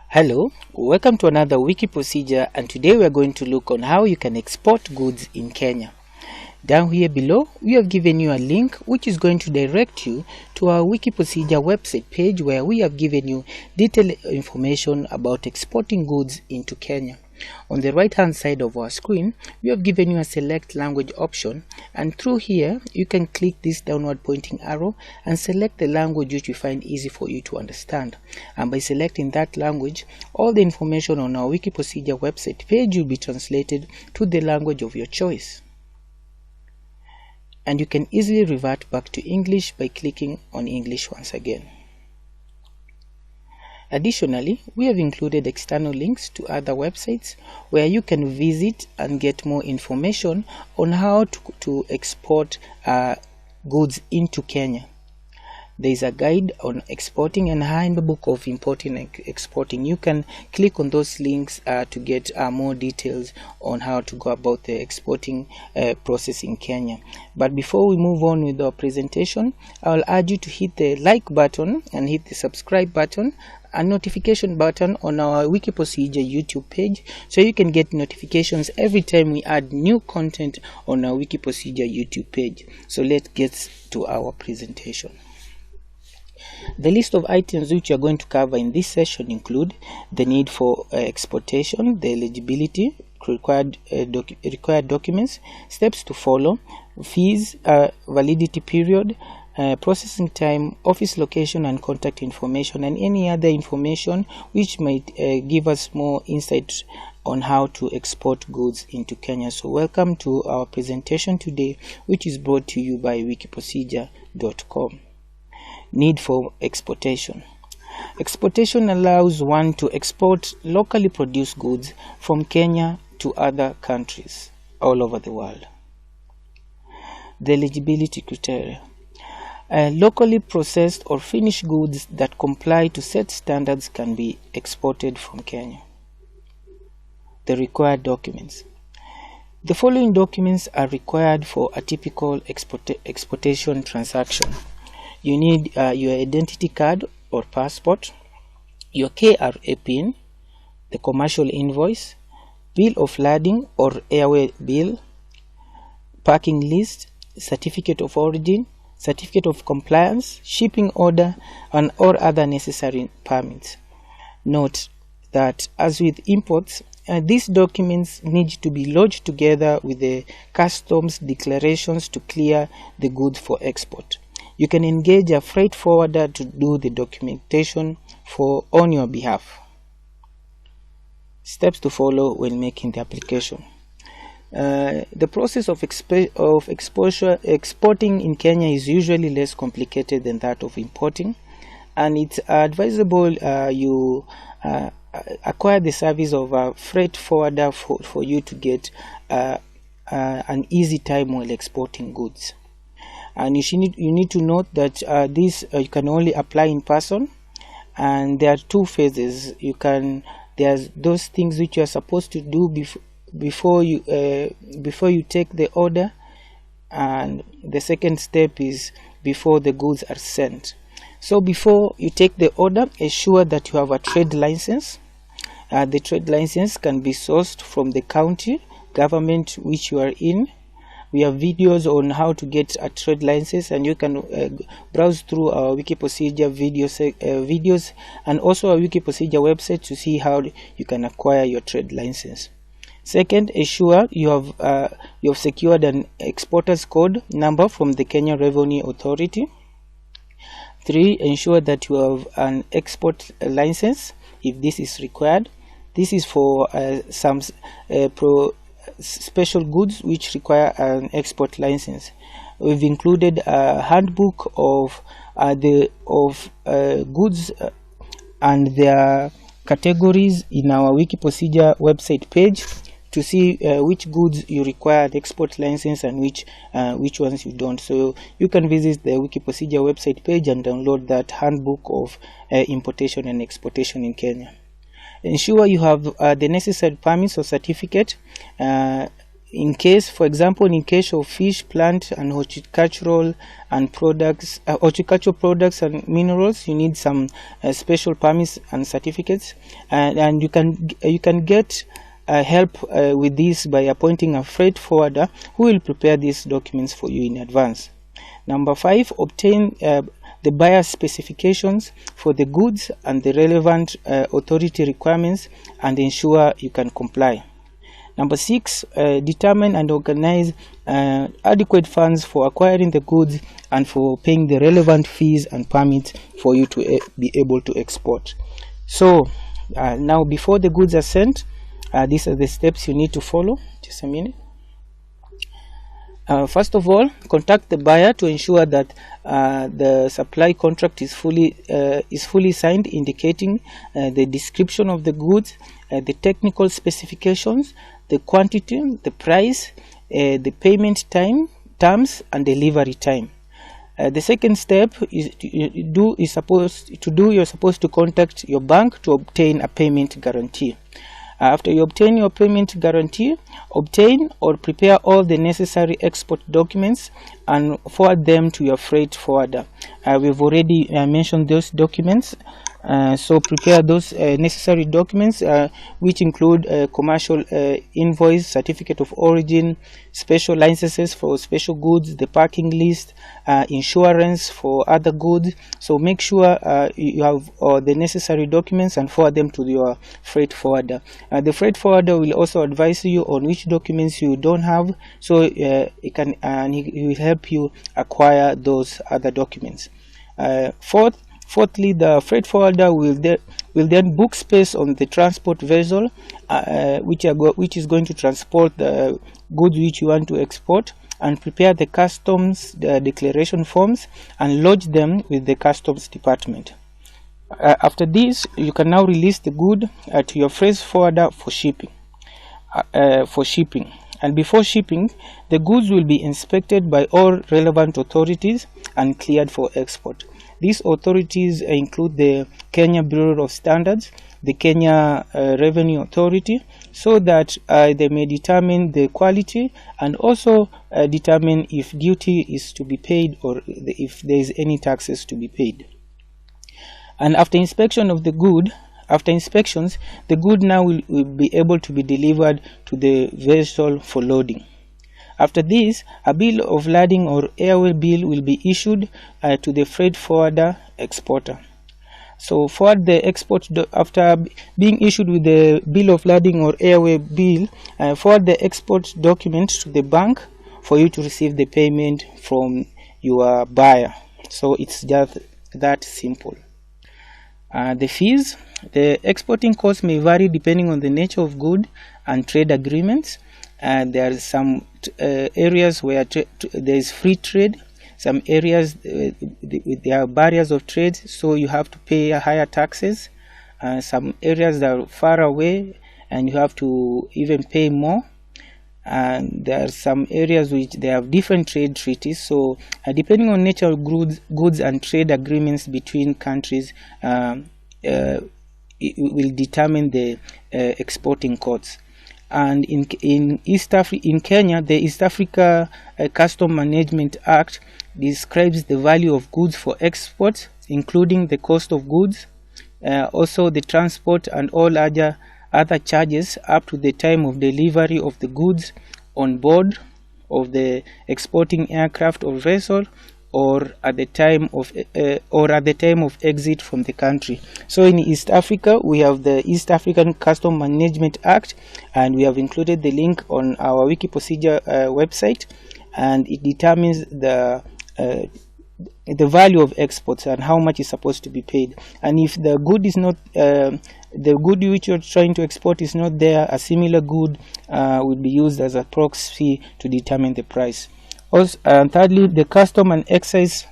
Hello, welcome to another wiki procedure, and today we are going to look on how you can export goods in Kenya. Down here below, we have given you a link which is going to direct you to our wiki procedure website page where we have given you detailed information about exporting goods into Kenya. On the right hand side of our screen, we have given you a select language option, and through here you can click this downward pointing arrow and select the language which you find easy for you to understand. And by selecting that language, all the information on our wiki procedure website page will be translated to the language of your choice. And you can easily revert back to English by clicking on English once again. Additionally, we have included external links to other websites where you can visit and get more information on how to export goods into Kenya. There is a guide on exporting and a handbook of importing and exporting. You can click on those links to get more details on how to go about the exporting process in Kenya. But before we move on with our presentation, I'll urge you to hit the like button and hit the subscribe button and notification button on our wiki procedure YouTube page so you can get notifications every time we add new content on our wiki procedure YouTube page. So let's get to our presentation. The list of items which we are going to cover in this session include the need for exportation, the eligibility, required documents, steps to follow, fees, validity period, processing time, office location and contact information, and any other information which might give us more insight on how to export goods into Kenya. So welcome to our presentation today, which is brought to you by wikiprocedure.com. Need for exportation. Exportation allows one to export locally produced goods from Kenya to other countries all over the world. The eligibility criteria. Locally processed or finished goods that comply to set standards can be exported from Kenya. The required documents. The following documents are required for a typical exportation transaction. You need your identity card or passport, your KRA PIN, the commercial invoice, bill of lading or airway bill, packing list, certificate of origin, certificate of compliance, shipping order, and all other necessary permits. Note that as with imports, these documents need to be lodged together with the customs declarations to clear the goods for export. You can engage a freight forwarder to do the documentation on your behalf. Steps to follow when making the application. The process of exporting in Kenya is usually less complicated than that of importing, and it's advisable you acquire the service of a freight forwarder for you to get an easy time while exporting goods. And you need to note that this you can only apply in person, and there are two phases. There's those things which you are supposed to do before you take the order, and the second step is before the goods are sent. So before you take the order, ensure that you have a trade license. The trade license can be sourced from the county government which you are in. We have videos on how to get a trade license, and you can browse through our wiki procedure videos and also our wiki procedure website to see how you can acquire your trade license. Second, ensure you have secured an exporter's code number from the Kenya Revenue Authority. 3. Ensure that you have an export license if this is required. This is for some special goods which require an export license. We've included a handbook of goods and their categories in our wiki procedure website page to see which goods you require the export license and which ones you don't. So you can visit the wiki procedure website page and download that handbook of importation and exportation in Kenya. Ensure you have the necessary permits or certificate in case, for example, in case of fish, plant, and horticultural products and minerals, you need some special permits and certificates, and you can get help with this by appointing a freight forwarder who will prepare these documents for you in advance. Number 5, obtain the buyer specifications for the goods and the relevant authority requirements and ensure you can comply. Number 6, determine and organize adequate funds for acquiring the goods and for paying the relevant fees and permits for you to be able to export. So now, before the goods are sent, these are the steps you need to follow. Just a minute. First of all, contact the buyer to ensure that the supply contract is fully signed, indicating the description of the goods, the technical specifications, the quantity, the price, the payment terms, and delivery time. The second step is you're supposed to contact your bank to obtain a payment guarantee. After you obtain your payment guarantee, obtain or prepare all the necessary export documents and forward them to your freight forwarder. We've already mentioned those documents, so prepare those necessary documents, which include commercial invoice, certificate of origin, special licenses for special goods, the packing list, insurance for other goods. So make sure you have the necessary documents and forward them to your freight forwarder. The freight forwarder will also advise you on which documents you don't have, so he will help you acquire those other documents. Fourthly, the freight forwarder will then book space on the transport vessel, which is going to transport the goods which you want to export, and prepare the customs declaration forms and lodge them with the customs department. After this, you can now release the good to your freight forwarder for shipping. And before shipping, the goods will be inspected by all relevant authorities and cleared for export. These authorities include the Kenya Bureau of Standards, the Kenya Revenue Authority, so that they may determine the quality and also determine if duty is to be paid or if there is any taxes to be paid. And after inspection of the good, the good now will be able to be delivered to the vessel for loading. After this, a bill of lading or airway bill will be issued to the freight forwarder exporter. So forward the export after being issued with the bill of lading or airway bill, forward the export document to the bank for you to receive the payment from your buyer. So it's just that simple. The fees. The exporting costs may vary depending on the nature of good and trade agreements. There are some areas where there is free trade. Some areas there are barriers of trade, so you have to pay higher taxes. Some areas that are far away and you have to even pay more. And there are some areas which they have different trade treaties. So depending on nature of goods and trade agreements between countries, it will determine the exporting costs. And in Kenya, the East Africa Custom Management Act describes the value of goods for export, including the cost of goods, also the transport and all other charges up to the time of delivery of the goods on board of the exporting aircraft or vessel, or at the time of exit from the country. So in East Africa, we have the East African Custom Management Act, and we have included the link on our wiki procedure website, and it determines the value of exports and how much is supposed to be paid. And if the good is not the good which you're trying to export is not there, a similar good will be used as a proxy to determine the price. Also, thirdly, the Custom and Excise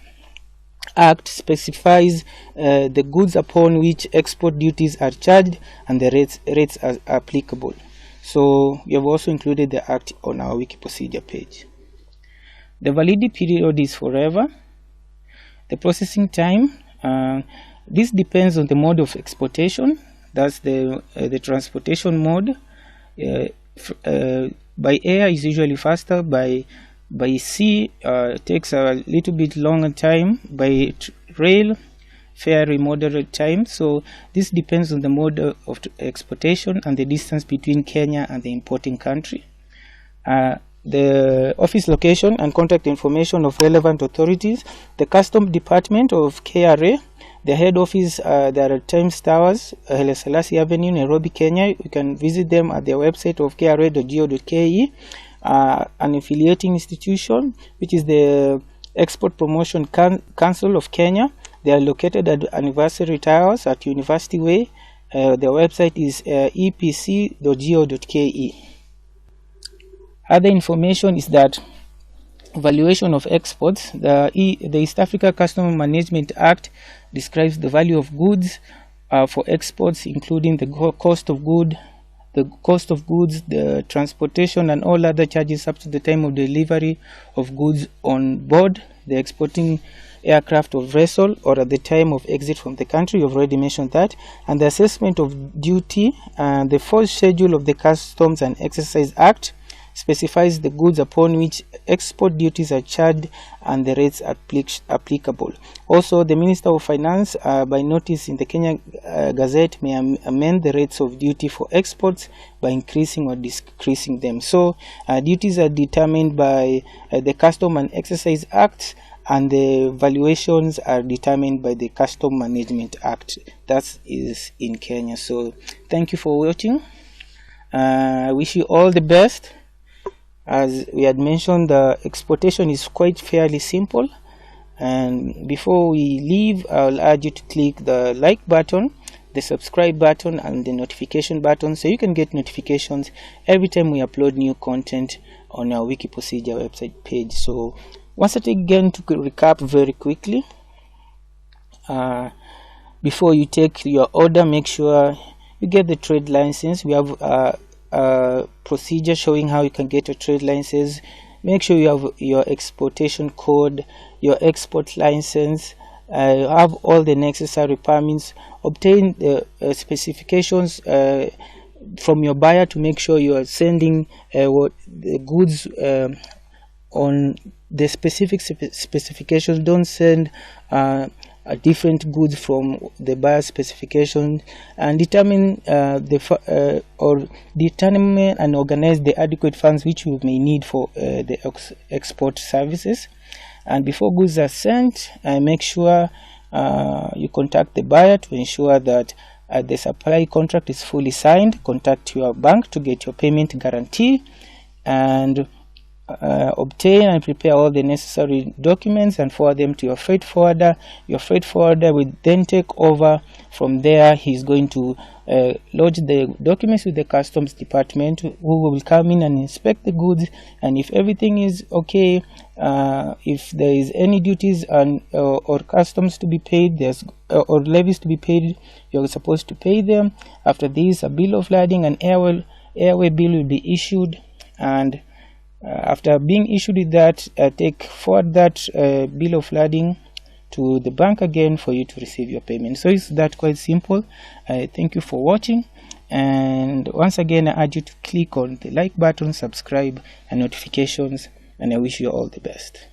Act specifies the goods upon which export duties are charged and the rates are applicable. So we have also included the act on our wiki procedure page. The validity period is forever. The processing time, this depends on the mode of exportation. That's the transportation mode. By air is usually faster, by sea takes a little bit longer time, by rail fairly moderate time. So this depends on the mode of exportation and the distance between Kenya and the importing country. The office location and contact information of relevant authorities: the Custom Department of KRA, the head office, there are Times Towers, Haile Selassie Avenue, Nairobi, Kenya. You can visit them at their website of kra.go.ke. An affiliating institution, which is the Export Promotion Council of Kenya. They are located at Anniversary Towers at University Way. Their website is epc.go.ke. Other information is that valuation of exports. The East Africa Customs Management Act describes the value of goods for exports, including the cost of goods, the transportation, and all other charges up to the time of delivery of goods on board the exporting aircraft or vessel, or at the time of exit from the country. You've already mentioned that. And the assessment of duty, and the fourth schedule of the Customs and Excise Act specifies the goods upon which export duties are charged and the rates applicable. Also, the Minister of Finance, by notice in the Kenya Gazette, may amend the rates of duty for exports by increasing or decreasing them. So duties are determined by the Custom and Excise Act, and the valuations are determined by the Custom Management Act. That is in Kenya. So thank you for watching. I wish you all the best. As we had mentioned, the exportation is quite fairly simple. And before we leave, I'll urge you to click the like button, the subscribe button, and the notification button, so you can get notifications every time we upload new content on our Wiki Procedure website page. So once again, to recap very quickly, before you take your order, make sure you get the trade license. We have procedure showing how you can get a trade license. Make sure you have your exportation code, your export license, have all the necessary permits, obtain the specifications from your buyer to make sure you are sending what the goods on the specific specifications. Don't send different goods from the buyer specification, and determine determine and organize the adequate funds which you may need for the export services. And before goods are sent, make sure you contact the buyer to ensure that the supply contract is fully signed. Contact your bank to get your payment guarantee, and obtain and prepare all the necessary documents and forward them to your freight forwarder. Your freight forwarder will then take over from there. He's going to lodge the documents with the Customs Department, who will come in and inspect the goods, and if everything is okay, if there is any duties and or customs to be paid, or levies to be paid, you're supposed to pay them. After this, a bill of lading and airway bill will be issued, and after being issued with that, forward that bill of lading to the bank again for you to receive your payment. So it's that quite simple. Thank you for watching, and once again I urge you to click on the like button, subscribe, and notifications, and I wish you all the best.